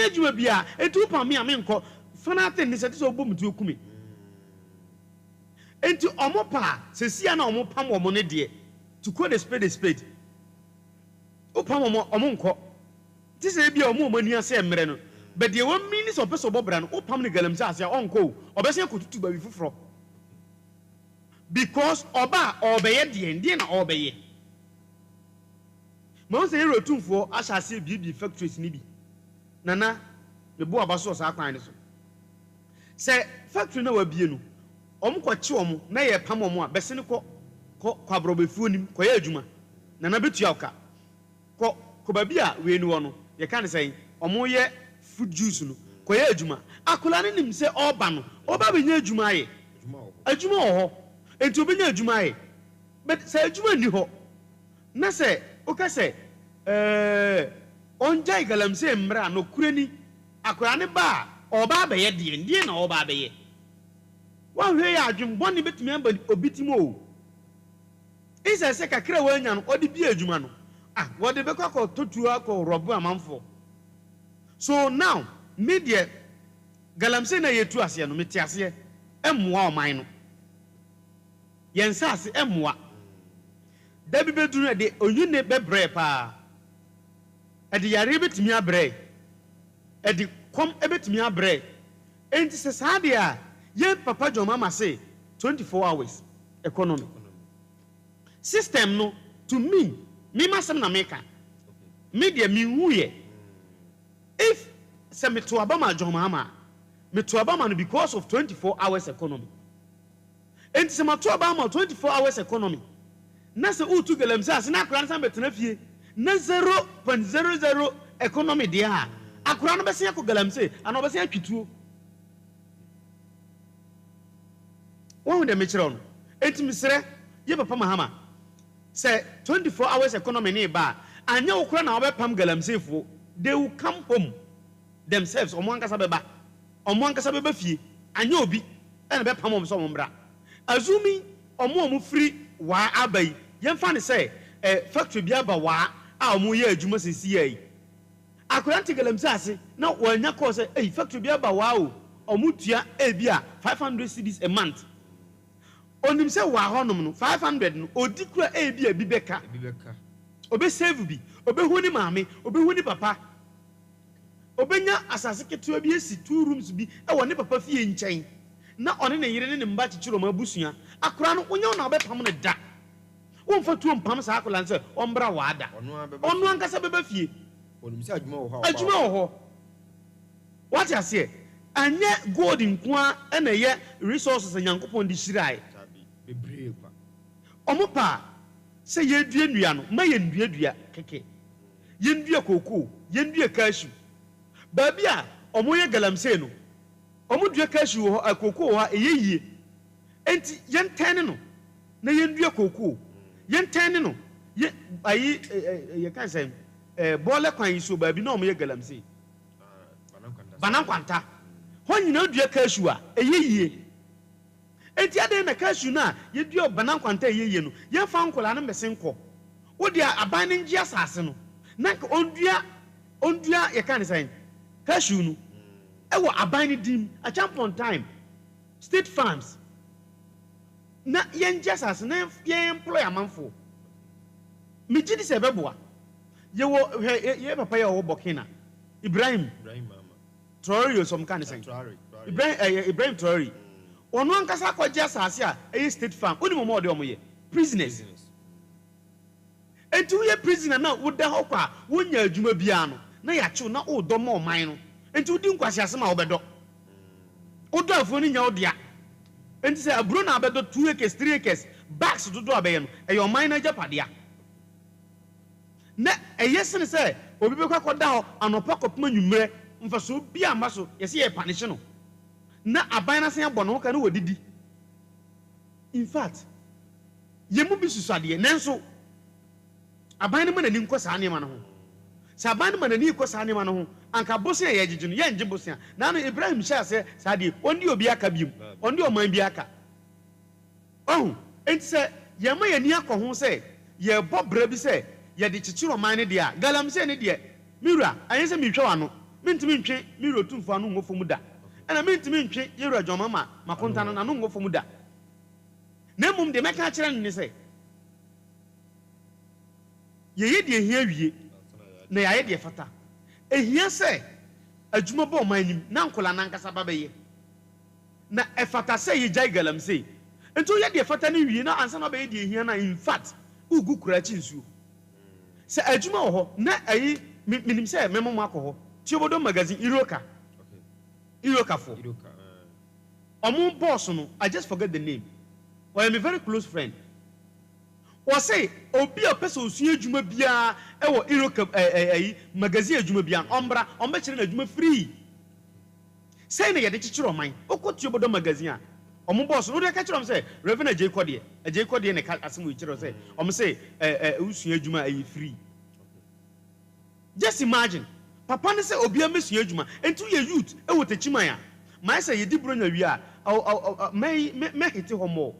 nya adwuma bia etu pa me amenkɔ fana ten ne sɛ so obom tu okumi enti omo pa sesia na omo pam omo ne de to call the spade opam omo nkɔ ti sɛ bia omo mani ase mmerɛ no but the 1 minute of person bobra no opam ne galamsey ase onko obese kotutu ba bi foforo because oba obeye de na obeye mo se hero tumfo ahyase bibi factories ni bi nana me bo abaso sa kwan ne so se factory na wabie no omkɔkye omo na ye pam omo a bese ne kɔ kwabrobefuo nim kɔ ye adwuma nana betua oka kɔ ba bia we ni wo no ye kan sɛ omo ye food juice no kɔ ye adwuma akola ne nim sɛ oba no oba benya adwuma aye adwuma ho enti obenya adwuma aye but sɛ adwuma ni ho na sɛ oka sɛ onjai galamsey mra no kurani akola ne ba oba ba ye de na oba ba ye wa hwe ya adwum boni betumi amba obitimo o isa se kakra wa nya no odi bi adwuma no wode be kwakɔ totu akɔ robo amanfo so now media galamsey na yetu ase no meti ase emmoa oman no yensa ase emmoa da bi beduru na de onyune bebre pa ade yare betumi abre ade kom ebetumi abre enti se saade a ye papa jo mama say 24 hours economy system no to me masem na meka media mi huye if se me to abama jo mama me to abama no because of 24 hours economy enti se ma to abama 24 hours economy na se utu galamsey ase na akran san betena fie na 0.00 economy dia akran no bese yakọ galamsey ana obese atwituo won de me kire no enti misre ye papa mahama say 24 hours economy ni ba anya okura na obepam galamsey fo they will come home themselves omo ankasa beba fie anya obi na be pam so omo bra azumi omo free wa abai yemfa ne say factory bia ba wa a omo ye adwuma sesi yi akurante galamsey ase na wanya ko say factory bia ba wa o omo tua bia 500 cedis a month onim se wa honom no 500 no odi kura bia bi beka obe save bi obe hu ni maame obe hu ni papa obenya asase ketewa bi esi 2 rooms bi e wo ne papa fie nkyɛn na one ne yire ne mba kyikyiro ma busua akora no wonya na obepam ne da wonfa tuo mpam sa akola nse ombra waada onu ankasa beba fie onim se adwuma wo ho what you say anye gold nkoa na ye resources nyankopon di hyirai bebre kwa omopa se yedua nnua no ma yendua keke yendua koko yendua cashew baby a omoye galamsey no omodua cashew ho akoko ho eyeyie enti yentene no na yendua koko yentene no ye ayi ye kan say bole kwan yiso baby na omoye galamsey banankwanta ho nyina dua cashew a eyeyie enti ade na cashew na yedua banankwanta eyeyie no ye fa nkola no mesenko wo dia aban ne ngia asase no na ondua ye kan say cashew no ewo aban ne dim a champion time state farms na ye ngia asase na ye employ amanfo mi gidi se beboa ye wo ye papa ye wo Burkina Ibrahim mama Traore some kan say Ibrahim Traore ono ankasa kwaje asase a eye state farm oni mo de omo ye prisoners enti wo ye prisoner na wo da ho kwa wo nya adwuma bia no na ya chew na wo do ma oman no enti wo di nkwase ase ma wo bedo wo do afo ni nya wo dia enti say aburo na bedo 2 acres 3 acres bags do do abaye no e your oman na japadia na eye sene say obi be kwakọ da ho anopa kopma nwumre mfaso bia maso yesi ye punish no na aban na sen abọ no ka no wodidi in fact yemu bi susade nenso aban ne manani nko saa ne ma no ho sa aban ne manani nko saa ne ma no ho anka bosia ye gigi no ye nje bosia na no Ibrahim sha se saade ondi obi aka biem ondi oman bi aka enti se ye ma ye ni akọ se ye bobra bi se ye de chichiro man ne dia galamsey ne dia miura ayense mi hwe wano mentimi ntwe mi rotumfo anu ngofo mu da ana mentimi ntwe yero adwoma ma makonta no na no ngofo mu da na mum de meka kire ne se ye de ehia wie na ya ye de fata ehia se adwuma bo man nim na nkola na nkasa ba beye na efata se ye jai galamsey ento ye de fata ne wie na ansa na beye de ehia na in fact ugu kura chi nsuo se adwuma wo ho na ayi minim se memo mu akọ ho Tiobodo magazine Iroka for omo boss no I just forget the name or I'm a very close friend or say obi a person osu adwuma bia e wo Iroka magazine adwuma bia ombra ombe kire na adwuma free say na ye de kikire oman okọ Tiobodo magazine a omo boss no de ka kire om say Reverend KODIE ne ka asem wo kire say om say usu adwuma ayi free. Just imagine papa ne say obi amesu adwuma entu ye youth e wo tachiman a my say ye di bro nya wi a me hit homo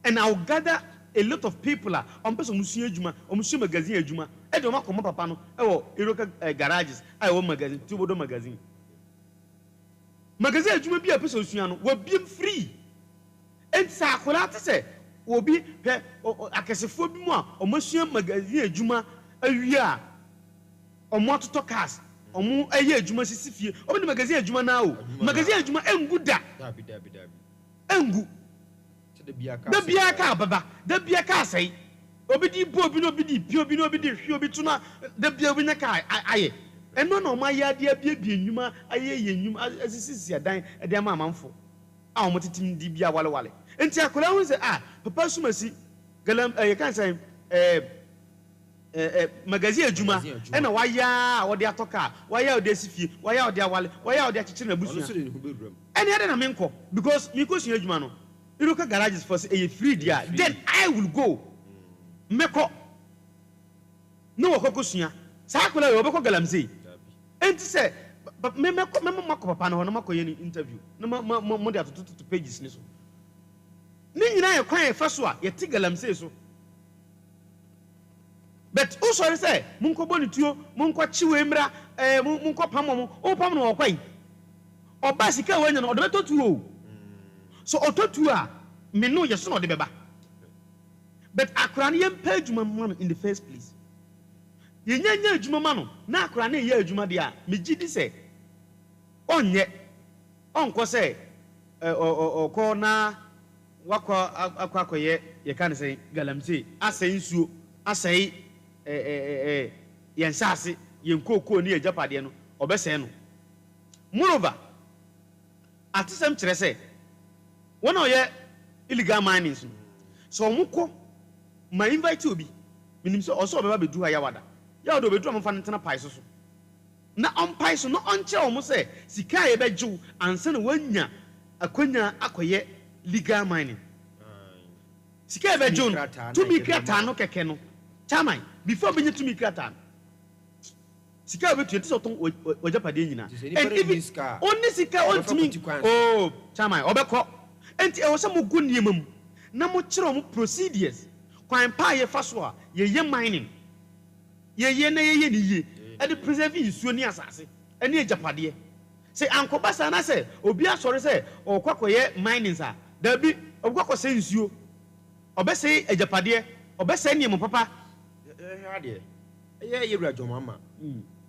and I'll gather a lot of people on person musu adwuma omusu magazine adwuma e de makomo papa no e wo Iroka garages I wo magazine Tiobodo magazine adwuma bi a person sua no wo biem free and sa akola te say obi pe akesefo bi mu a omusua magazine adwuma awi a omo atoto cars omo eye adwuma sisifie obi ne magazine adwuma na o magazine adwuma engu da engu da bia ka baba da bia ka sai obi di bo obi no obi di pio obi no obi di hwe obi tuna da bia obi nya ka aye eno na omo aya de bia enwuma aye ye enwuma asisisi adan e de amanfo a omo titim di bia wale enti akola hu se papa sumasi galam ye kan sai magazine adwuma ena waya wo de atoka waya wo de sifie waya wo de awale waya wo de akikire na busu ene ade na menko because me ko sua adwuma no Iroka garages for say free dia then I will go meko no wo ko sua sa akola yo be ko galamsey enti say me mako papa no mako ye interview no mo de atoto pages ni so ni nyina ye kwan ye fa so a ye ti galamsey so. But who sorry say munko boni tuo munko chiwe mra munko pamo o pamo no kwai oba sika wanya no odobeto tuo so ototu a me no yeso no de beba but akura ne yem page man in the first place yenya adwuma ma no na akura ne ye adwuma de a me gidi say onye onko say ko na wakọ akoye ye kan say galamsey asai nsuo asai yensase yenkoko ni ejapade no obese no moreover atisem kire say wona oye illegal mining so omukọ ma invite obi minim so oso obeba bedu ha yawada ya odo bedu amfa ntena Pae So na on Pae So no onche omo say sika ye beju anse na wanya akonya akoye legal mining sika ye beju to mi krata no keke no chairman before benye to me krata sika betu enti so ton ojapade nyina onni sika ontimi chairman obekọ enti e wo se mo gu niemam na mo kire mo procedures kwan pa ye fa so a ye mining ye na ye ni ye e de preserve nsuo ni asase eni ejapade se ankoba sa na se obi asore se okwakoye mining sa da bi obkwakọ se nsuo obese ejapade obese niemo papa ade ye yewra jomama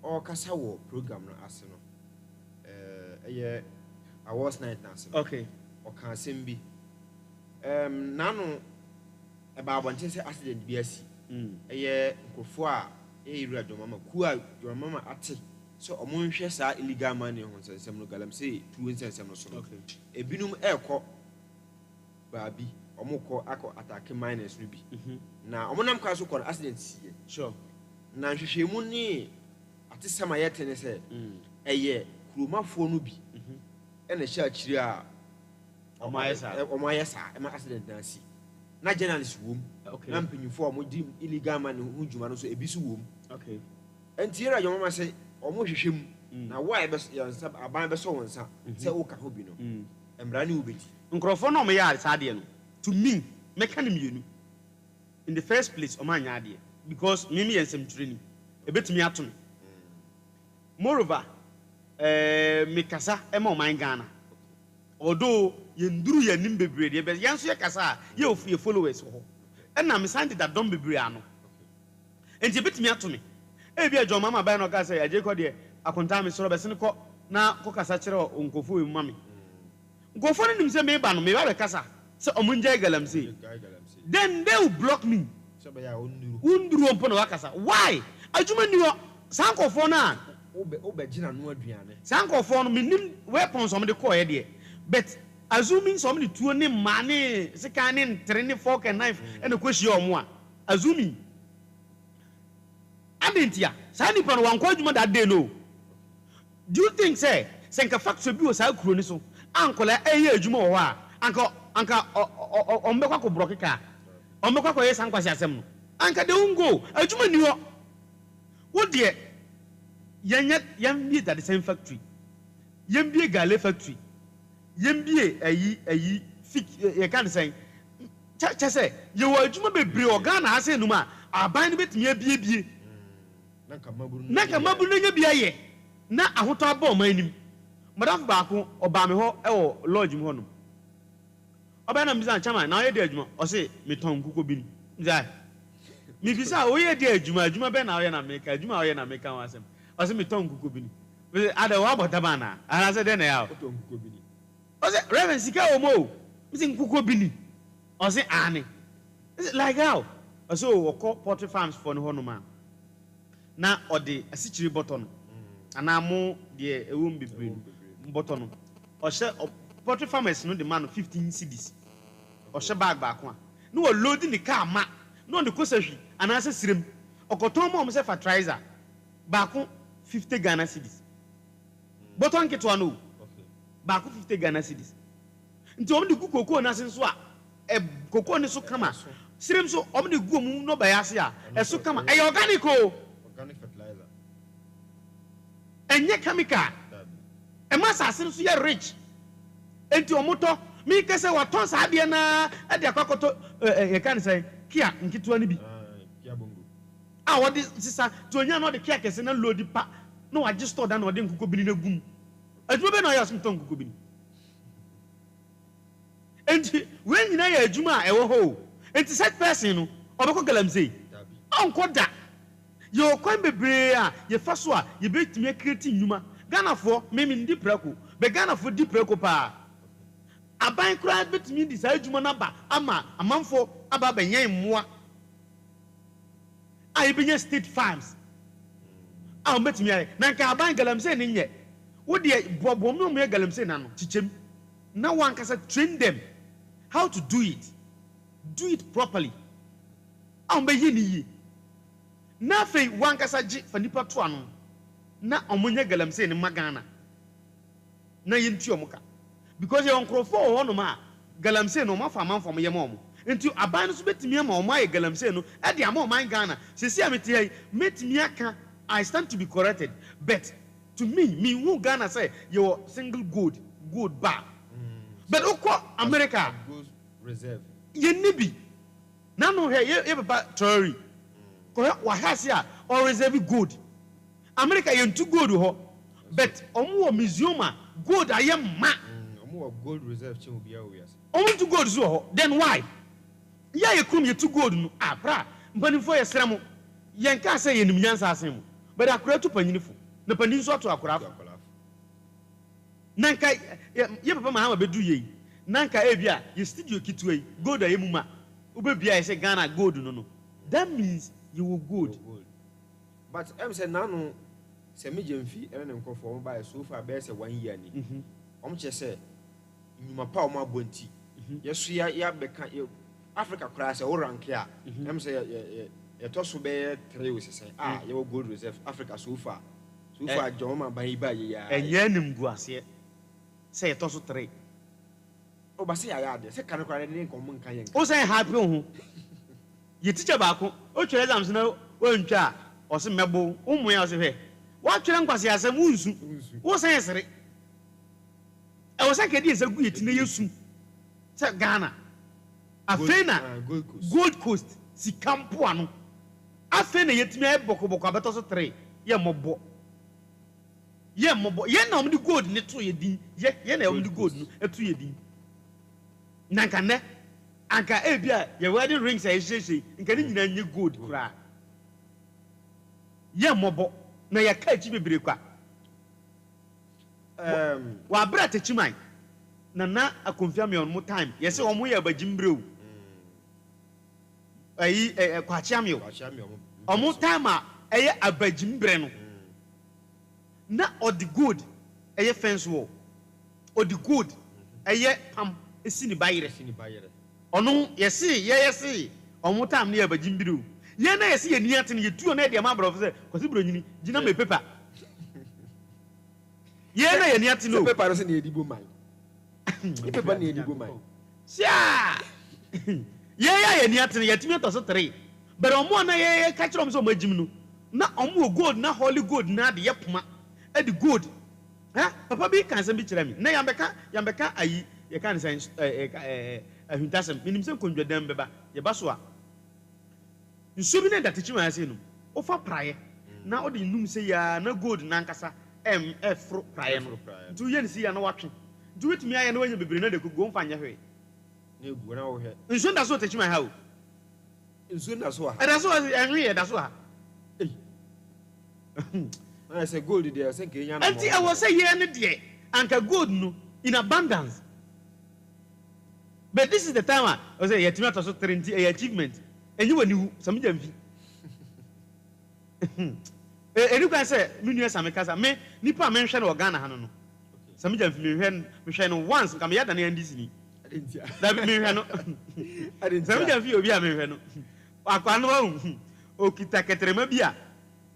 o kasa wo program no ase no eye awards night na ase okay o kan asem bi nanu e ba abonte se accident bi asi eye nkofo a ye yewra jomama ku a jomama ate so omo nhwe sa illegal money ho nsensem no galamsey tuwo nsensem no so okay ebinum ekọ baabi omo ko akọ attack miners no bi na omo nam kwa so ko accident sie sure na hwehwemu ni atesama yete ne se eye kuromafo no bi ene sha akiri a omo ayesa e ma accident na si na journalist wom na mpanyimfo omo di illegal man hu djuma no so ebisu wom okay entira yo mama se omo hwehwemu na why be yansa aban be so wonsa se wo ka ho bi no emra ni ubeti nkrofo no me ya saade no to me mechanism yenu in the first place omanya ade because mimi yensem training ebetumi ato moreover me kasa ema oman Ghana although yenduru yanim bebre de be yanso ye kasa ye followers ho na me sande da dom bebre ano enti betimi atome e bia John mama ba no ka say aje KODIE akonta me soro be se ko na ko kasa kire onkofo e mama nkofo nim se me ba no me ba be kasa se omunja galamse then they will block me so be ya unduru ompo na wakasa why ajuma ni ho sankofo na obe gina no aduane sankofo no menim weapons om de ko ye de but assuming some the two ne mane sika ne tre ne fork and knife and the question omo a assuming adentia sa ni pa no wan ko adwuma that day no do you think say senka factory bi o sa kuro ni so ankola eye adwuma wo a anka ombekwa ko brokika ombekwa ko yes ankwasi asem no anka de ungo adwuma ni ho wo de yam that the same factory yam bi gale factory yembie ayi fik ye kan say cha say ye wo adwuma bebre organa ha say numa aban ne betimi abiebie na kamaburu na nya bia ye na ahoto aba omanim madam baako oba me ho e wo lodge mu ho no oba na mbisa chama na ye de adwuma o say meton kuko bi ni zai mi bisa o ye de adwuma be na o ye na meka adwuma o ye na meka wasem o say meton kuko bi ni ada wa botaba na ara say de na ya meton kuko bi ni o say Reverend sika omo missing kuko bi ni o say ane like how so wo call poultry farms for no no man na ode asichiri botton ana mo de ewum bebre botton o she poultry farmers no the man 15 cedis o she bag back one no wo loading the car ma no the kosahwi ana se sirem okoton mo se fertilizer back 50 Ghana cedis botton kitwa no back 50 Ghana cedis nti o de kukoko na senso a koko ne so kama sirem so o de gu mu no bayase a eso kama e organic fertilizer enye chemical e ma sa senso ye rich enti o moto mi kese waton sa de na e de akwakoto e kan say kia nkitwa ni bi kia bongo wo de sisa to nya no de kia kese na load pa no wa just store da na o de nkuko bi ni na gum adwuma be na ya smto nkuko bi ni enti when nyina ya adwuma a ewo ho enti set person no obekọ galamsey onko da yo kwan bebre a ye fa so a ye betimi create nyuma Ghana fo memi ndi prako be Ghana fo di prako pa aban kura betimi di sa adwuma na ba ama amanfo aba benyen mmoa a ye benye state farms a betimi ay na nka aban galamsey ni nye wo de bobom no me galamsey na no chichem na wan kasa train them how to do it properly be yini na fe wan kasa ji fanipa to ano na omonye galamsey ni magana na yinti omuka because ye onkrofo ho no ma galamsey no ma fa manfom ye mom nti aban no so betimi ma o ma ye galamsey no e de ama o man Ghana sesi ameti ai metimi aka I stand to be corrected but to me who Ghana say your single good bar but ukọ America goes reserve ye nibi na no he ye baba Tory ko wa hase a or reserve good America ye ntu good ho but omo museum a good ayem ma omo gold reserve che obi a owiase omo ntu good so ho then why ye krum ye tu good no bra mpanifo ye sremo ye nka say ye nim nyansa asen mu but akura tu panyinifo na panin so to akura nanka ye papa ma ha bedu ye nanka ebia ye studio kitwe gold ayemuma obebia ye say Ghana gold no that means you will good but em say nanu se me jemfi ene nkofo mo ba so far be say 1 year ni che say nyuma pa o ma bonti yeso ya beka Africa kra say wo rank ya em say ye to so be 3 we say ye gold reserve Africa so far joma ban yi ba ye ya enye nim guase say to so 3 o ba say ya de say kan kwara ne nkom nkan yen o say happy ho ye teacher baako o twere exams na o ntwa o se mebo umu ya o se he wa twere nkwase asem unsu o say sere e o say kedi ese gu yetine yesu say Ghana afena Gold Coast si campo ano afena yetime bokoboko abeto so 3 ye mobo ye mobo ye na omdi gold ne to ye din ye na omdi gold no eto ye din nanka ne anka ebia ye wedding rings a yehye nka ni nyina nye gold kura ye mobo na ye ka chi bebre kwa wa bra te chiman na akonfia me on mo time ye se omo ye bagimbreu ayi kwachiamio omo time a eye abagimbre no na odi good eye fence wall odi good eye pam esi ni bayire ono yesi omo time na ye bagimbreu ye na yesi ye niate ne ye tuo na de ma bro se kwasi bronyini gina me paper ye na ye niate no paper no se ne edibo man paper ne edibo man sia ye niate ne ye timi to so 3 but omo na ye ka kire omo so magim no na omo gold na holy gold na de ye poma e de gold ha papa bi kan sem bi kire mi na yambeka ayi ye kan sen ahuntasem minim se kondwadam beba ye ba so a nso bi na da techi ma ase no o fa praye na o de num se ya na gold na nkasa fro praye no ntu ye ni si ya na watwe ntu wetumi aye na wanya bebre na de ko go mfa nya hwe na egu na wo hwe nso da so techi ma ha o nso na so ha da so enwe da so ha I say gold there say ke nya na anti I was say ye ne de anka gold no in abundance but this is the time I say yetimi to so 30 achievement enyi wani hu sami jamfi enu kan say me nua sami kasa me nipa me hwe na Ghana ha no sami jamfi me hwe no once kam ya da na ndisi ni da me hwe no sami jamfi obi a me hwe no akwa no wa okita keterema bia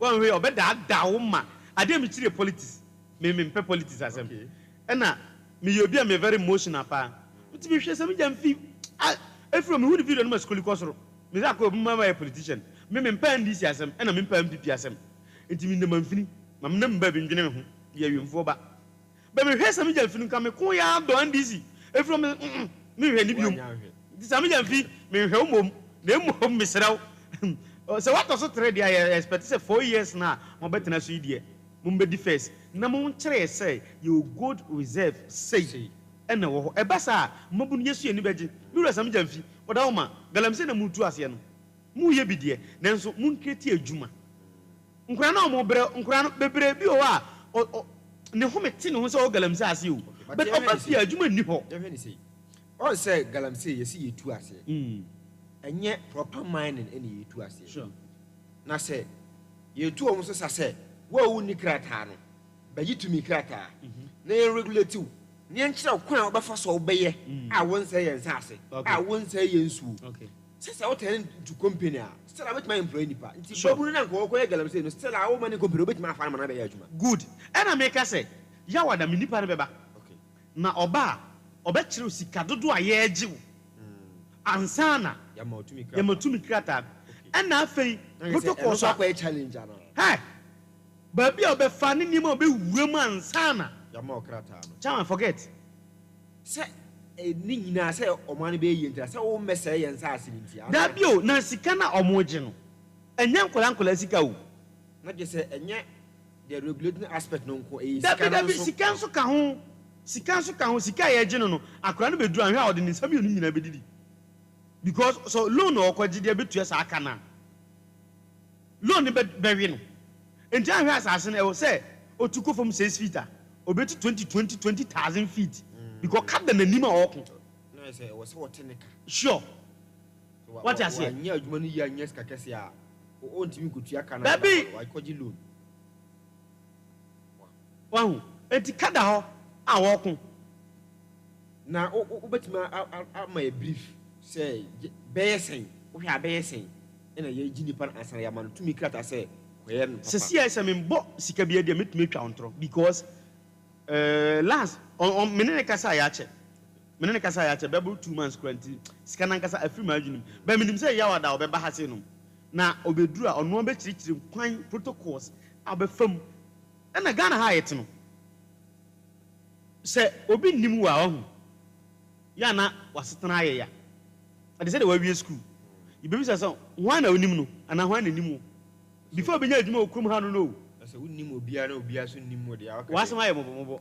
wa hwe obeda da wo ma ade me chire politics me mpe politics asem na me obi a me very emotional pa utimi hwe sami jamfi efro me hu the video no ma school kosoro me za ko mama a politician me mpa ndisi asem na me mpa MPP asem ntimi ndem amfini mam na mba bi ndwene me ho ye awemfo ba me hwe sami jamfi nka me ko ya do ndisi efro me hwe ni biom sami jamfi me hwe omom na emom me serew so what also trade I expect say 4 years na mo betena so idie mo mbedi first na mo kire say you good reserve say ena wo ho ebasa mabunu yesu ani beje mi wura sami jamfi oda wo ma galamse na mutu ase no mu ye bidie nanso mu nketi adwuma nkura na mo bre nkura no bebre bi o a ne ho meti ne ho say o galamse ase o but o ba fi adwuma ni ho ye hwe ni say on say galamse yesi yetu ase enye proper mining ene yetu ase sure na say yetu o so say wa wu ni krata no ba yitumi krata na ye regulative ni enkyira kwan obafa so obeye a won say yen sase a won say yen su okay sese o ten to company a still a betima employee nipa nti babunu na ko ye galamse no still a wo mani company obetima afa na be ya adwuma good ena make say ya wada me nipa ne beba okay na oba obekire sika dodo a ye agiwo ansana ya matumi krata ena afei protocol so akwa challenge ana hey baby obefa ne nima obewuram ansana ya ma krata no chama forget se ni nyina se omane be yenta se wo mese yen sa asirinti da bio na sika na omoje no enya nkola sika o na je se enye the regulating aspect no nko da sika nso ka ho sika ye je no akora no beduru anhwa ode ni sabi onu nyina bedidi because so loan o kwaji de betua sa aka na loan be wi no enti anhwa asase na e wo se otuko from 6 feet obetu 20,000 feet because kada na nima okun na say wo se wotenika sure what I say anya adwuma no ya anya ska kese a o ntimi kotua kana wa kwaji loan wahu enti kada ho a wokun na o betima ama e brief say besen wo hwa besen ena ye gini pan ansana ya man tumi krata say koye no papa se sia esa me mbo sika bia de metumi twa ontro because last on menene kasa ya che bebu 2 months quarantine sika nan kasa afiri ma adwunim ba minim say ya wada obeba ha se no na obeduru a ono be kirikiri kwan protocols abefam ena Ghana ha yet no se obi nim wa ho ya na wasetena ayeya ade say the wawie school you be say so one na onim no ana one na nim before be nya adwuma okrum ha no I say, Unimo Biano Bias Nimo, the outcome. What's my mobile?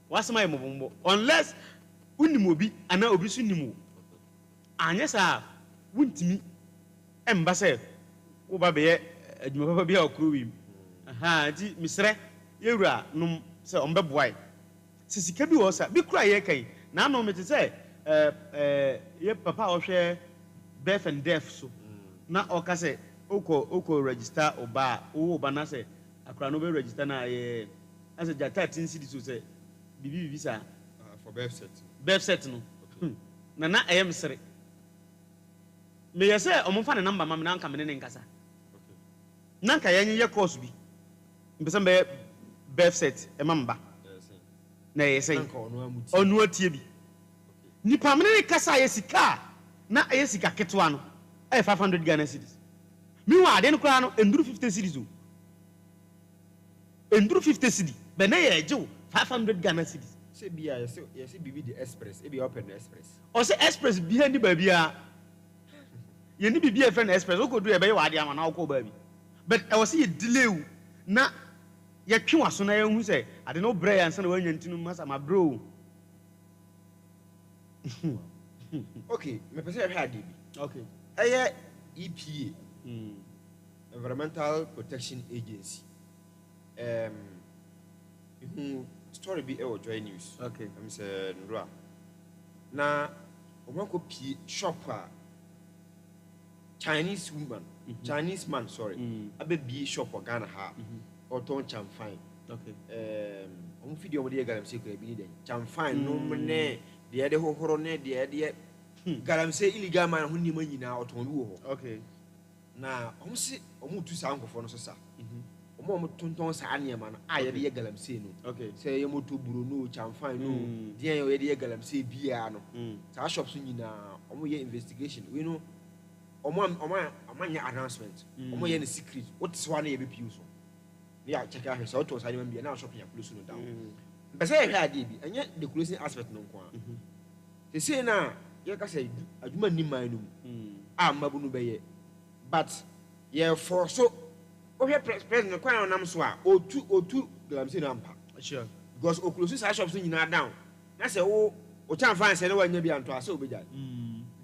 What's my mobile? Unless Unimobi and now Obisunimu. And yes, I wouldn't me. Embassy, Obabe, Mobile or Crew. Aha, Mr. Yura, no, sir, on the boy. Since he can be also, be cry, now no matter say, your papa or share birth and death. So now, okay, say, Oko register or bar, Banase, a cranover register now, as a Jatin city to say, Bibi visa for birth set. Birth set, no. Nana, I am sorry. May I say, I'm finding a number, Mamma, coming in Casa. Nanka, any your course be. Mbesambe birth set e mamba na yesen onu atie bi ni pamene kasa yesika na yesika ketwa no 500 Ghana cedis mi wa ade no kra no enduru 50 cedis o enduru 50 cedis be na ye jew 500 Ghana cedis say bia yesi bibi the express e be open the express o say express bi hani ba bia ye ni bibi e friend express o ko do e be wa ade ama na o ko ba bi but I was see delay na ya twa so na ya hu say ade no bra ya nsa na wanya ntinu masa ma bro. Okay, me pese e hwa de bi. Okay. Eye EPA. Environmental Protection Agency. Story be e joy news. Okay. I'm say nrua. Na omanko pi shop a Chinese woman, Chinese man, sorry. Abe bi shop o Ghana ha. Oton chamfine. Okay. On video mo de galamse ko bi den. Chamfine no mne de hohoro ne de galamse illegal man hunni man nyina oton bi wo ho. Okay. Na om si om tu sa nkofo no so sa. Om tonton sa anema no a ye de galamse no. Okay. Say ye moto buro no chamfine no. De ye de galamse bia no. Sa shops nyina om ye investigation. We know omanya announcement. Om ye ne secret. What is one ye be piu so. Yeah, check out his auto side and be now shopping your close down. But say I did, and yet the closing aspect no one. They say now, you can say, I do not need my room. I'm Mabunu Bay. But, yeah, for so, here President Crown Namswa, or two Glamsin Ampa. Sure. Because Oclusis are shops in our down. I say, oh, or time finds anyone you be on to us, so be that.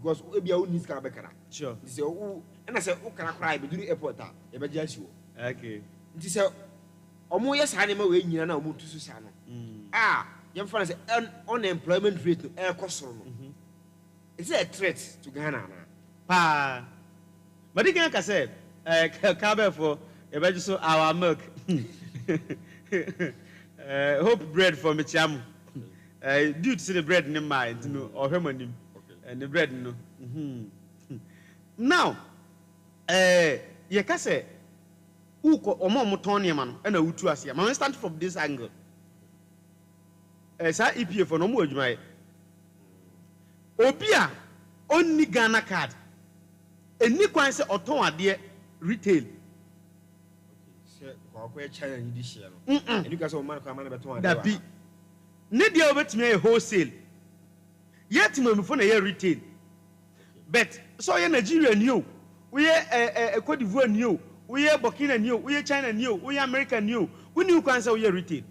Because we be only Scarbecca. Sure. They say, oh, and I say, oh, can I cry? But do the airport, ever just you. Okay. It is omo yes anima we nyina na omo tusu sa no yem fa say unemployment rate no e kosoro no is it a threat to Ghana na pa but again ka say kabe for e be so our milk hope bread for me cham due to the bread in mind no ohwemanim and the bread no now ye ka say uko omo ton ma no na wutu ase ma stand from this angle sa EPA for no mo adwuma ye obi a onni Ghana card eni kwan se oton ade retail se ko ko China ni di hye no eni ka se o man ko man beton ade da bi ne dia obetime ye wholesale yet mamfo na ye retail but so ye Nigeria ni o we ye Cote d'Ivoire ni o we are Burkina new, we are China new, we are America new. We knew can say we are retail.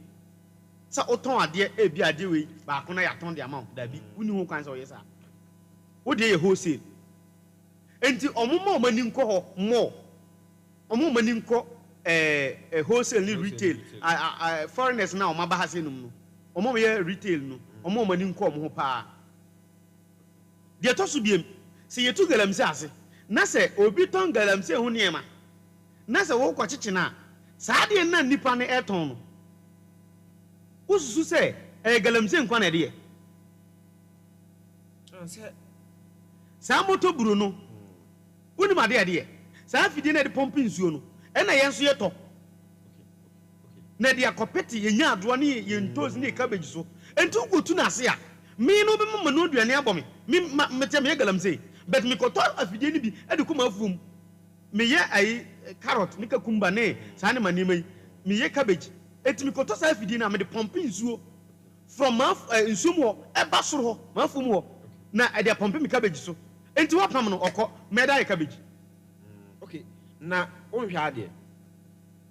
So oton ade e bi ade we ba ko na ya ton the amount da bi. We knew can say yes sir. Wo dey wholesale. Enti omo mani nko ho more. Omo mani nko wholesale ni retail. Foreigners now ma ba ha se num no. Omo ye retail no. Omo mani nko omo ho pa. De to so biem. Se yetu galamse ase. Na se obi ton galamse ho niema. Na se wo kwachichi na saa de na nipa ne eton no ususu se galamse nkwa na de saa moto buru no woni ma de saa fidie na de pomp nsuo no e na yenso ye to na de akopeti yenya ado ne yentos ne cabbage so enti ugotu na ase a me no be mama no duane abome me metem ye galamse but me koto afidie ni bi e de kuma afum me ye ai carrot ni kakumba ne saa ne manima yi me ye cabbage etimi koto saa fidi na me de pomp nsuo from nsuo mo e ba soro ho mafum ho na e de pomp me cabbage so enti wa pam no okọ me da ye cabbage okay na on hwa ade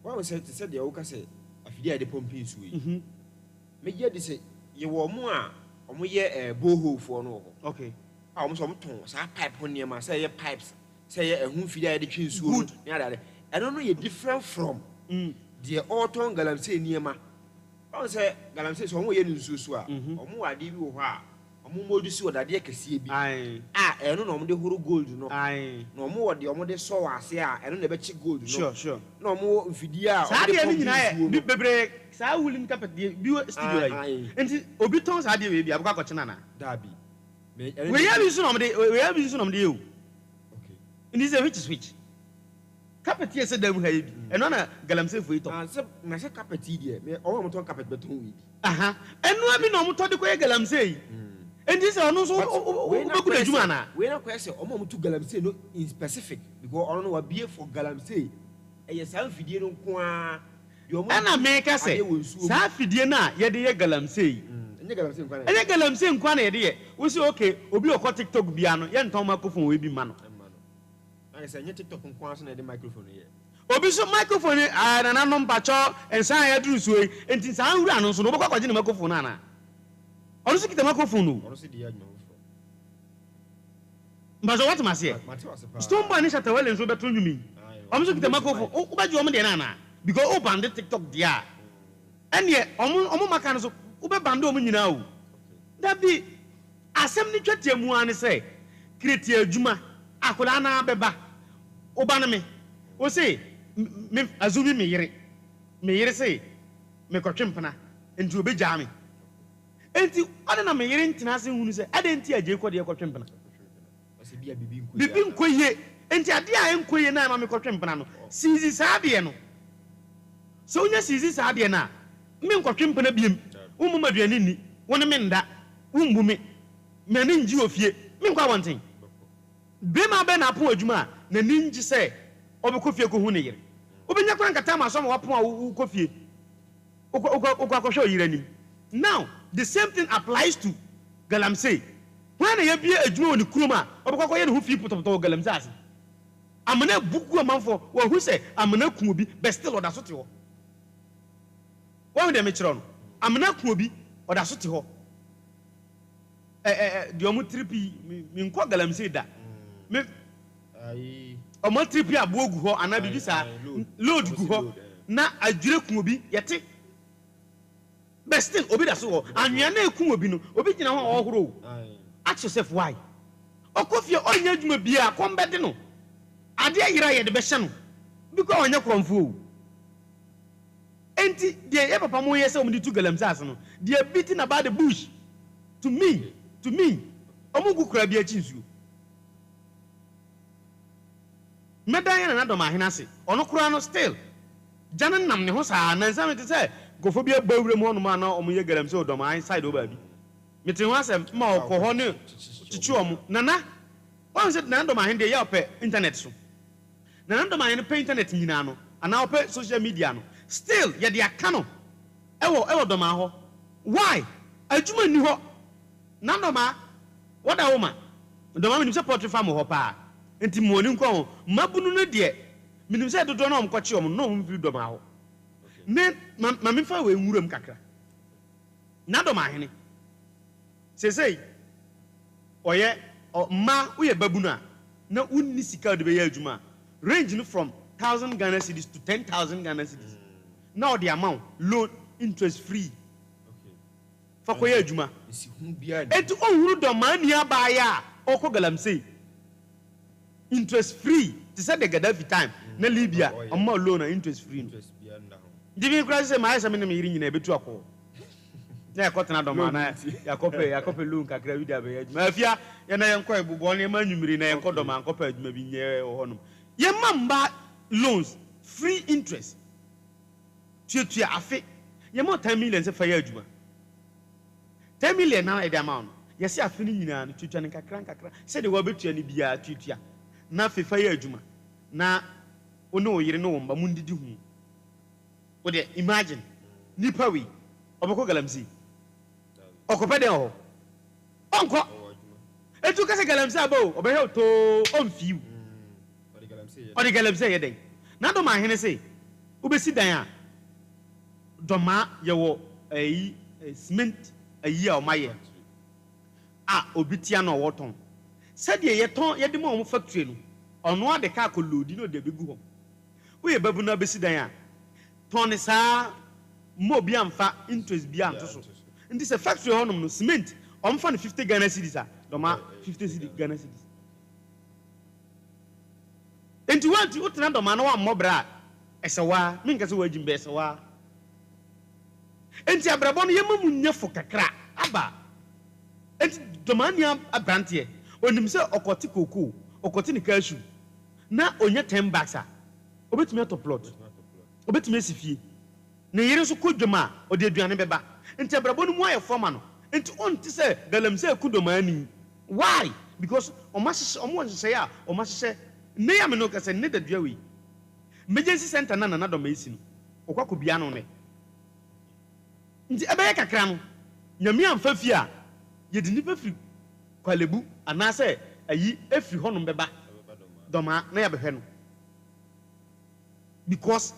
What was said the Oka say, afidie de pumping suwe. Me ye de say ye wo mo a omo ye boho for no. Okay. A omo so omo ton sa pipe ho niam say ye pipes, say ye ehun fidie de twi suwe. Ne ada de. Eno no ye different from the autumn galamsey niam. On say galamsey so omo ye nsuo so a omo wade bi wo ho a omo modu si odade kese bi. Eno no omo de horo gold no. No omo wode omo de so wase a eno na be chi gold no. Sure. No omo mfidi a omo de pump ni na bebre sa wulim carpet bi studio like. Enti obi ton sa de we bi abukwa koche na. Dabi. We ya bi so no omo de we ya bi so no omo de o. Okay. Ndi say which carpet here say dem ha bi. Eno na galamsey fo ito. Na say carpet here me omo ton carpet beton we bi. Eno abi na omo to de ko ye galamsey. And this is also good adwuma. We na kwese omo to galamsey no in specific because I don't know what be for galamsey. E say fidie no nko a ana make say sa fidie na ye de ye galamsey. Enye galamsey nko na. Enye galamsey nko na ye de ye. We say okay, obi okọ TikTok bia no ye nton microphone we bi ma no. I say enye TikTok nko aso na de microphone ye. Obi so microphone na na number cho ensan ya duru so enti sa nwura no so no bokọ kwaje ne microphone na na. Onu so kita microphone no. Onu so di adwuma fo. Mbazo what ma say? Stone boy ni shata wele nso beto nwumi. Onu so kita microphone. O ba ji omo de na na because o band TikTok dia. Ene omo maka no so o be band omo nyina o. Da bi asem ni twetiamu an say create adwuma akola na beba. O ba na me. O say me azumi me yire say me kotwempana enti obegya me. Enti ade na me yire ntina se hunu se ade enti aje ko de kotwempana ase bia bibi nkoye enti ade a nkoye na ma me kotwempana no sizi saade no so nya sizi saade na me nkotwempana biem umu maduane ni wona me nda umbu me ni nji ofie me nkwa wonten be ma be na po adwuma na ni nji se obekofie ko hu ne yire obenya kwa nkata ma so ma wapo a ukofie ukwa yire nim. Now the same thing applies to galamsey. When you be a Jew on the Kruma, or because who feel put up to galamsey. I'm gonna book a man for who say I'm gonna kubi, but still or that's what you want. Them on. I'm gonna kubi or that's what you the omu trippy in quite galamsey that. A more trippy a bogu and I be this load go na a jerk kubi yet. But still, obi da so and you na ekum obi no obi gina ho ohoro. Ask yourself why. Okofie onya dwuma bia kombede no. Ade ayira ye de be hye no. Because onya kromfo. Enti de ye papa mo ye se omdi tu galamsey ase no. They are beating about the bush. To me, omugu kura bia chinsuo. Medan na do ma henase. Ono kura no still. Janan nam ne ho sa na nsam te say gofo bia bawure mu onuma na omo ye galamsey odoma inside oba bi metin ho asem ma okoho ne chichi omo nana wan se na ndoma hen de ya ope internet so na ndoma hen pe internet nyina no ana ope social media no still ye de aka no ewo doma ho why adwuma ni ho na ndoma woda wo ma ndoma minim se portrait farm ho pa enti mo ni nko mabunu no de minim se dodo na omkoche omo no mfi doma ho ne mami fa we nwuram kakra na do ma hene sesei oye ma uye babunu a na unni sika de be ya adwuma range no from 1,000 Ghana cedis to 10,000 Ghana cedis now the amount loan interest free fa ko ya adwuma isi hu bia etu ohuru do ma ni aba ya okọ galamsey interest free to say the Gaddafi time na Libya amma loan interest free Divi kura se ma me me yiri nyina betu akọ na yakọtena do ma na yakope loan kakra wi da be adwuma afia ye na yenko ebubo na ma nwumiri na yenko do ma ankopa adwuma bi nye honom ye mamba loans free interest tuatua afi ye mo 10 million se fa ya adwuma 10 million na the amount ye se afi ni nyina no tuatua ne kakra se de wo betua ni bia tuatua na afi fa ya adwuma na ono oyire no womba mundidi hu. Would you imagine? Nipa we, oboko galamsey. Okopede ho. Onko. Etu kase galamsey abo, obehe to onfiu. Odi galamsey yeden. Na do ma hene say, Ubesi dan doma yewo cement ayi a omaye a obitia no woton said ye ton ye de mo factory no ono ade ka ko loadi no de begu ho we babu na besi dan ton sa mo bi amfa interest bi anto so ndi se factory honom no cement omfa no 50 Ghana cedis a doma 50 cedis Ghana cedis enti wanti utena doma no wa mmobra esewa minka se wajimbe esewa enti abrabon no yemamu nyefo kakra aba enti domania abrante onim se okoti koko okoti ni cashew na onye 10 bucks a obetumi ato plot obetumi asifie ne yere so kodwama ode aduane beba enti abrabon no mu aye forma no enti onti se galamse kudomani why because omahye ya omahye ne ya me no kase ne dadua wi emergency center na doma isi no okwako bia no ne nti ebeye kakra no nyame amfa fi a yedi nipa fi kwalebu anase ayi efri honom beba doma na ya behwe no because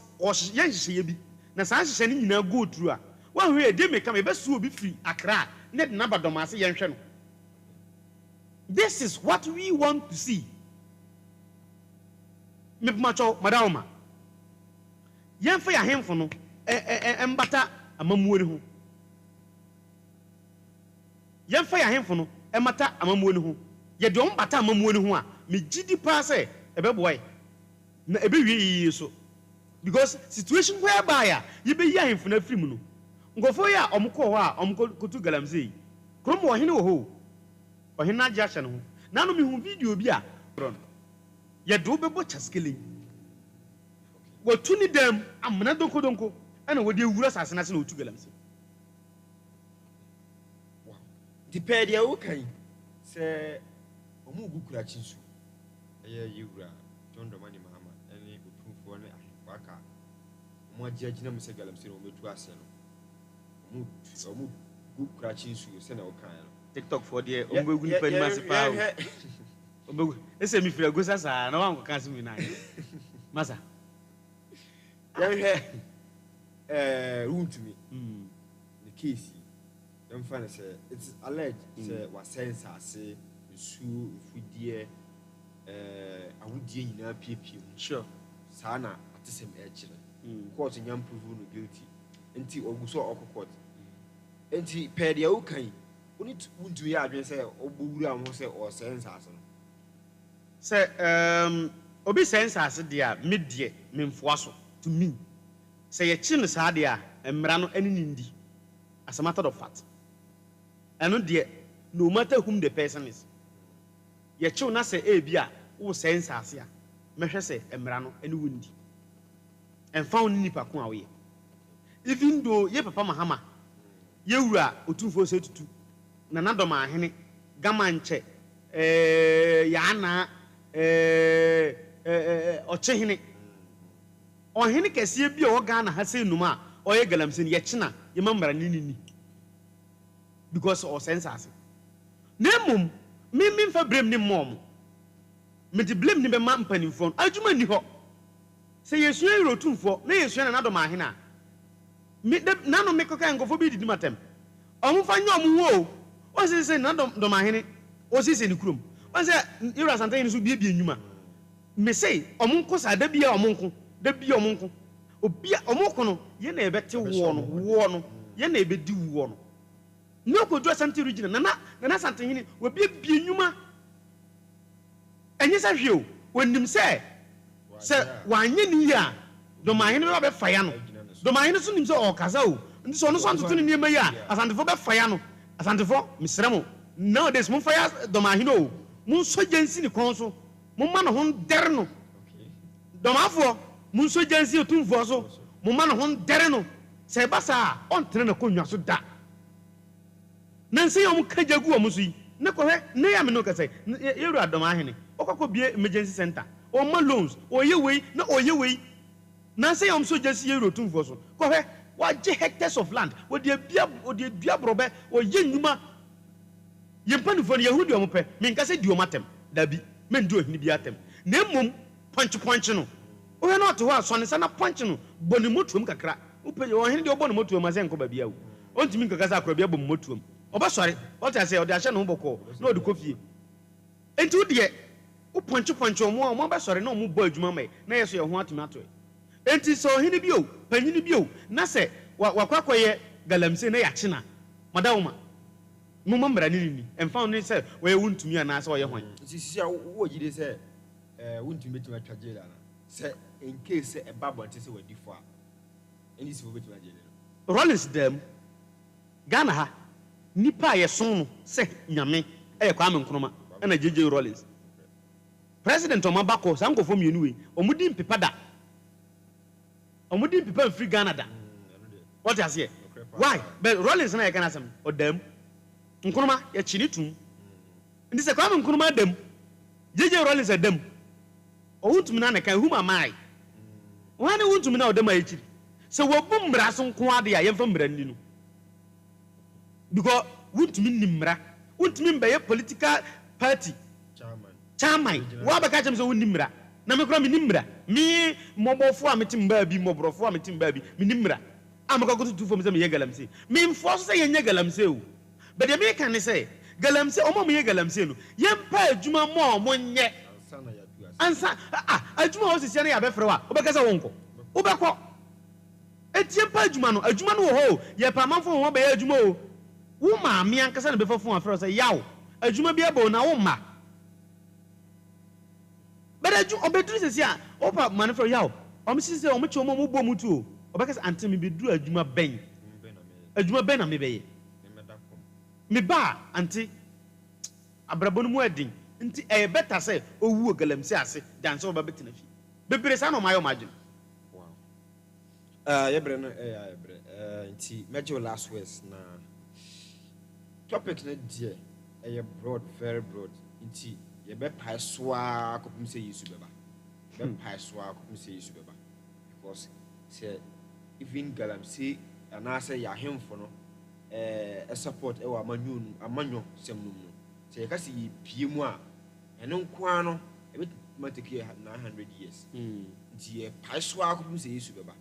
ye hye bi na san hye ne nyina go through a wa hwe de me kam e besu obi free akra ne de naba doma ase ye hwe no. This is what we want to see. Me macho madawma yen fa ya hemfo no embata amamuo ne ho yen fa ya hemfo no emata amamuo ne ho ye de ombata amamuo ne ho a me gidi pa se ebeboy na ebewie so because situation whereby ya ye be yi ahemfo na firi mu no ngofo ya omko ho a omko kutu galamsey krom wo hene wo ho ohina agya hye ne ho na no me hu video bi a ye do bebo chaskele watuni dem amna donko ana wode ewura sase na se na otu galamsey wow depend ya wo kan se omu gukura chinsu eye yewura John Domani Mahama ene otumfo ne ahwaka omu agya gina mu se galamsey no metu ase no omu gukura chinsu se na wo kan no TikTok for the ombegu ni pani masipa ombegu ese mi fira gosa sa na wan kan simi na masa ya root me the case dem find say it's alleged say was sense ase su fudie awudie nyina piepie sure sa na atesem e kire court nyam prove no guilty enti oguso okokot enti pe dia ukan oni wuntu ya adwen say obowura ho say o sense ase no say obi sense ase dia medie memfoa so to me say ye chi no sa dia emra no ani nindi as a matter of fact eno dia no matter whom the person is ye chi na say e bia wo sense ase a mehwe say emra no ani wundi emfa woni nipa ko awe even though ye papa Mahama ye wura otumfo se tutu na nadoma ahene gamanche yana ochehene ohene kese bi o Ghana ha se numa oye galamsey ye china ye mamara ni because o sense nemum mi fa blame ni mom me di blame ni be ma mpanimfo adwuma ni ho se yesu erotumfo na yesu na nadoma ahene a mi nano mekoka ngofo bi didi matem omufa nyom wo o se na doma ahene o se ni kurom o se ira santa yin so bie enwuma me say omonko sa da bia omonko obia omonko no ye na ebete wo no ye na ebedi wo no no ko do santa region na santa yin wo bie enwuma enye sa hwe o wonim se wanye ni ya doma ahene be fa ya no doma ahene so nim se o kaza o ndi so no so antoto ni niema ya asantefo be fa ya no asantefo misremo nowadays mun fa ya doma ahene o mun so jansi ni kon so mun ma no hon dere no doma afo mun so jansi otumfo so mun ma no hon dere no se ba sa on tene na konwa so da nanse yom kajagu o musu yi ne ko he ne ya me no kase yeru adoma ahene okoko bie emergency center o ma loans o ye wei na o ye wei nanse yom so jansi yeru otumfo so ko he wa je hectares of land o de dua brobe o ye nyuma ye mpanifo ne yehudi o mope me nka se di o matem dabi me ndi ohini bi atem na mum punch no we not to us on sana punching bonimutum kakra upe o hen de obonimutum ma zen ko ba bia wo ontimi kakasa akra bia bomutum oba sori what I say o de ahye no boko na o de kofie enti wo de wo ponche mo ba sori na o mu bo adwuma mai na yeso ye ho atumi ato enti so hen bi o panyini bi o na se wakwakoye galamse na ya china madawuma mo mambra ni emfa no se we wuntumi ana se o ye hwan sisi a wo gide se wuntumi betima twaje la na se in case a babon te se wadi fo a eni si wo betima je le Rollins dem Ghana ha nipa ye son se nyame Kwame Nkrumah na JJ Rollins president omabako sankofo mienu we omudi mpepa da omudi mpepa free Ghana da what you say why but Rollins na ye kana sam odam Nkrumah ye chini tum ndi se Kwame Nkrumah dem JJ Rollins dem o wuntumi na kan huma mai wani wuntumi na odam ayi se wo bu mbra so nko ade a ye fa mbra ni no because wuntumi nimra wuntumi mbaye political party chairman wa baka chem se wunimra na me kura me nimra mi mobofo a metim ba bi mobrofo a metim ba bi me nimra amaka go tutu fo me se me ye galamse me mfo so se ye nya galamse o be de me kan ne se galamse o mo me ye galamse no ye mpa adwuma mo nye ansa adwuma o sisi na ya be frɛ wa o beka se wonko o beko etie mpa adwuma no wo ho ye pa manfo ho be ye adwuma o wo ma me ankasa na be fa fon afrɛ se yawo adwuma bi abo na wo ma but obeduru sisi a opa manfo yawo o me sisi o me che o mo bo mutu o obeka se ante me be duru adwuma ben na me be ye me ba ante abrabonu mu adin nti e better say owu galamsi ase dan so ba betina fi bebere sa no mayo magin wow yebre no yebre nti mejo last words na topic na die broad very broad nti ye be Pae So akopum say Yesu beba be Pae So akopum say Yesu beba because say even galamsi ana say ya hemfo no a support e wa amanyo sem no say ka si pie mu a eno nko ano e be mateke 900 years nti ye Pae So akopum say Yesu beba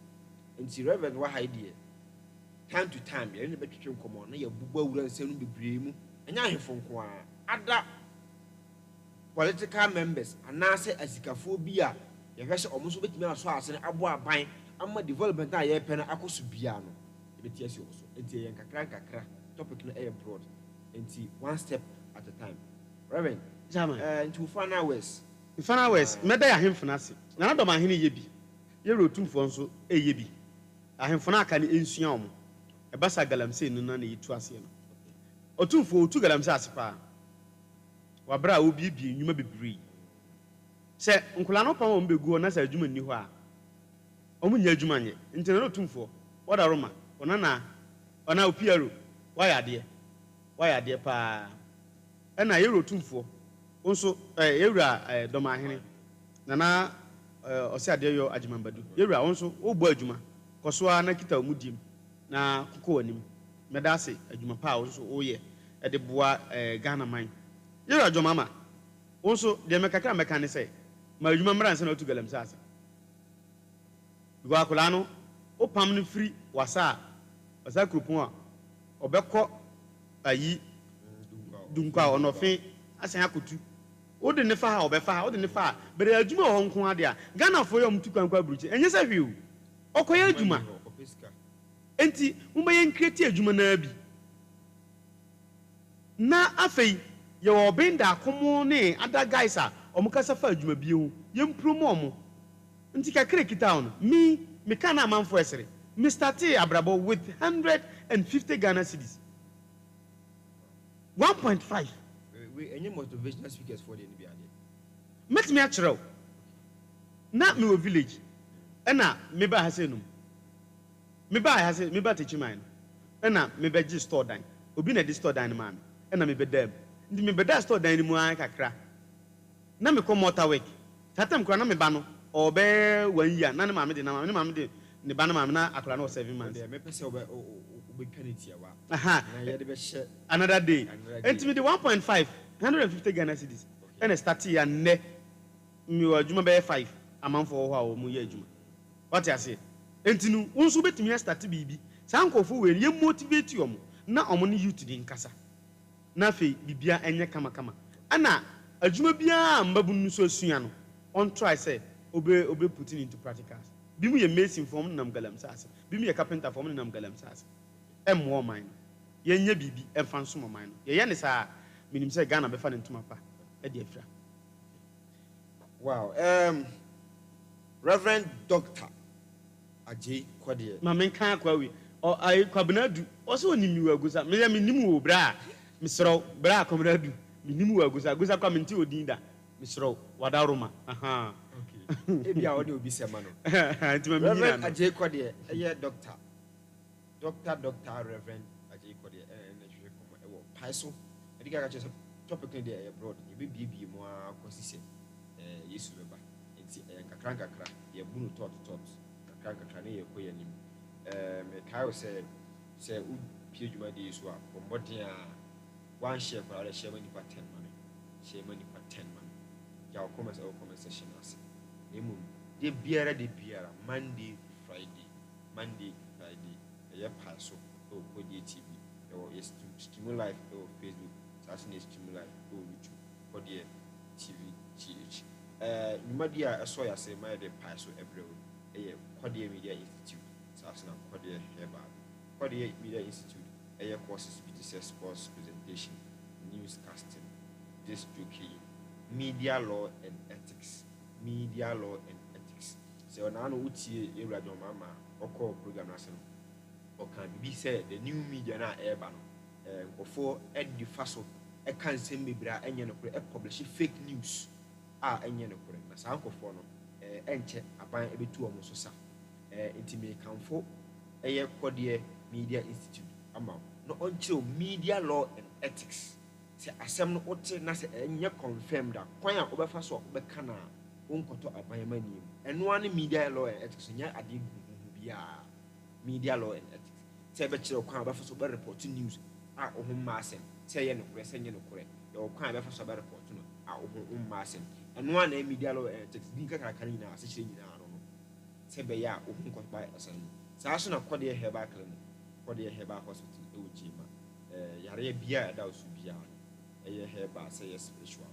nti reverend wa haidie time to time ye ne betwetwe nkomo na ye bugba wura nsenu bebre mu enya ahefo nko a ada political members anase asikafo bi a ye hwese omo so betimi aso ase abo aban amma development a ye pe na akoso bia no e beti asi oso enti ye nkakra topic no broad enti one step at a time reverend German into final words meda ya hemfo na ase na do ma hene ye bi ye rotumfo nso eye bi ahemfo na aka ne ensua omo e basa galamse no na yitu ase no otumfo otu galamse ase pa wabra obi enwuma bebre se nkula no pa mo begu na sa adwuma ni ho a omo nya adwuma nye ntena no otumfo wada roma ona opiaro waya de pa na ye rotumfo nso yewura domahene na ose ade yo agimambadu yewura nso ogbo adwuma kosoa na kita omudim na kokko anim medase adwuma pa nso oye de boa Ghana man yewura jomama nso de mekaka meka ne se ma adwuma mra nse na otu galamsa ase biwa kola no opam no free wasa krupon a obekọ ayi dunkwa onofe asan akotu ode ne fa ha obefa ode ne fa bere adwuma ho nko ade a Ghana fo yom tukwankwa bruchi enye sa hwiu okoye adwuma enti umbaye nkreti adwuma na bi na afei ye wo benda akomo ne ada guys a omukasa fa adwuma bi ho ye mpromo omo nti kakre kita on me kana manfo esere Mr. T abrabo with 150 Ghana cedis 1.5 we any motivational speakers for the NBA met me achro na me wo village na me ba hasenum me ba teach mine na me be gi store dan obi na di store dan ma me na me be dam ndi me be da store dan ni mu an kakra na me come motor work tatam kra na me ba no obe 1 year na ne ma me de na ma me de ne ba na ma me na akra na 7 months me pese obe penalty wa aha na ye de be share another day enti me de 1.5 150 Ghana cedis and start ya ne mi wa adwuma be 5 amanfo ho a wo mu ye adwuma what you say entinu wo nso betumi start bibi saa nkofo we ye motivate yo mo na omo ne youth di nkasa na fe bibia enye kama ana adwuma bia mbabu nu so asua no on try say obe put it into practicals bi mu ye mason form nam galamsase bi mu ye carpenter form nam galamsase emmo man ye nya bibi emfa nso mo man no ye ne saa minim say Ghana be fa ne ntoma pa e de afira. Wow. Reverend Dr. Ajay KODIE. Ma men kan akwa wi. O ai kwabnadu. O so onimi wa gusa. Me nim wo bra. Me sro bra kwabnadu. Me nim wa gusa. Gusa kwa menti odin da. Me sro wadaroma. Aha. Okay. Ebia o de obi sema no. Antima mi Reverend Ajay KODIE. Eye doctor. Dr. Reverend Ajay KODIE. Na hwe komo e wo Pae So. Ediga ka chese topic ni dey abroad. E be bie mo akosise. Yesu beba. Enti kakra ye bunu tot kakra ne ye koyanim me kai say u pie djuma de Yesu a bombodin a one share kwa share mani pa 10 man share mani pa 10 man ya o comment section ase nemu de biara Monday Friday ye Pae So o KODIE TV o yes stream live o Facebook sasine stream live o YouTube KODIE TV GH Numadia a soya say my de Pae So every a KODIE Media Institute, Sasna KODIE Heba, KODIE Media Institute, a courses BTS sports presentation, newscasting, disc jockey, media law and ethics. So now uti a radio mama or call program national or can be said the new media na urban or Eddie Faso, I can't send me bra and publish fake news. Enye no kore na saa nkofo no enche aban ebetu omo so sa intime kanfo KODIE Media Institute ama no onche media law and ethics se asem no ote na se enye confirmed da kwan a obefa so obeka na onkoto aban mani eno ane media law and ethics nya ade bia media law and ethics se be kire kwan obefa so be report news ohumma asem se ye no kore se nye no kore ye kwan obefa so be report no ohumma asem eno ane media law and ethics din kakra ni na asechire nyina no se be ya ohun ko ba asan saa so na KODIE Heba clinic KODIE Heba hospital e wo jima yare bia da osu bia eye Heba say spiritual